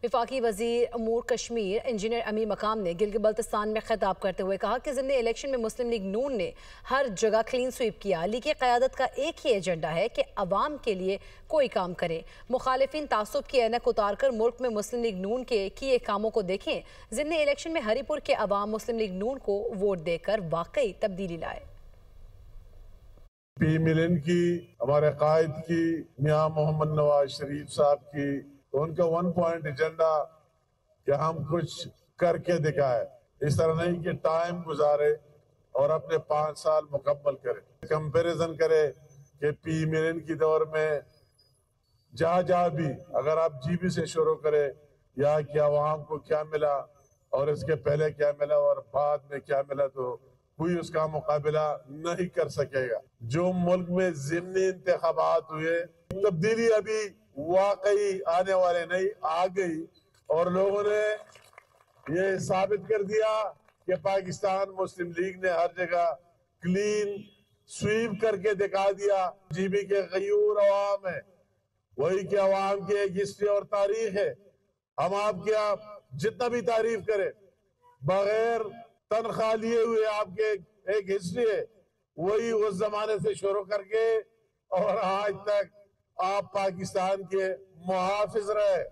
وفاقی وزیر امور کشمیر انجینئر امیر مقام نے گلگت بلتستان میں خطاب کرتے ہوئے کہا کہ ضمنی الیکشن میں مسلم لیگ نون نے ہر جگہ کلین سویپ کیا۔ لیگ کی قیادت کا ایک ہی ایجنڈا ہے کہ عوام کے لیے کوئی کام کرے۔ مخالفین تعصب کی اینک اتار کر ملک میں مسلم لیگ نون کے کیے کاموں کو دیکھیں۔ ضمنی الیکشن میں ہری پور کے عوام مسلم لیگ نون کو ووٹ دے کر واقعی تبدیلی لائے۔ پی ملن کی، ہمارے قائد کی، میاں محمد نواز شریف صاحب کی، تو ان کا 1 پوائنٹ ایجنڈا کہ ہم کچھ کر کے دکھائے، اس طرح نہیں کہ ٹائم گزارے اور اپنے 5 سال مکمل کرے۔ کمپیریزن کرے کہ پی ملن کی دور میں جہاں بھی اگر آپ جی بی سے شروع کرے یا کہ عوام کو کیا ملا اور اس کے پہلے کیا ملا اور بعد میں کیا ملا، تو کوئی اس کا مقابلہ نہیں کر سکے گا۔ جو ملک میں ضمنی انتخابات ہوئے، تبدیلی ابھی واقعی آنے والے نہیں، آ گئی، اور لوگوں نے یہ ثابت کر دیا کہ پاکستان مسلم لیگ نے ہر جگہ کلین سویپ کر کے دکھا دیا۔ جی بی کے غیور عوام ہیں، وہی کہ عوام کی ایک ہسٹری اور تاریخ ہے۔ ہم آپ کے جتنا بھی تعریف کریں، بغیر تنخواہ لیے ہوئے آپ کے ایک ہسٹری ہے، وہی اس زمانے سے شروع کر کے اور آج تک آپ پاکستان کے محافظ رہے۔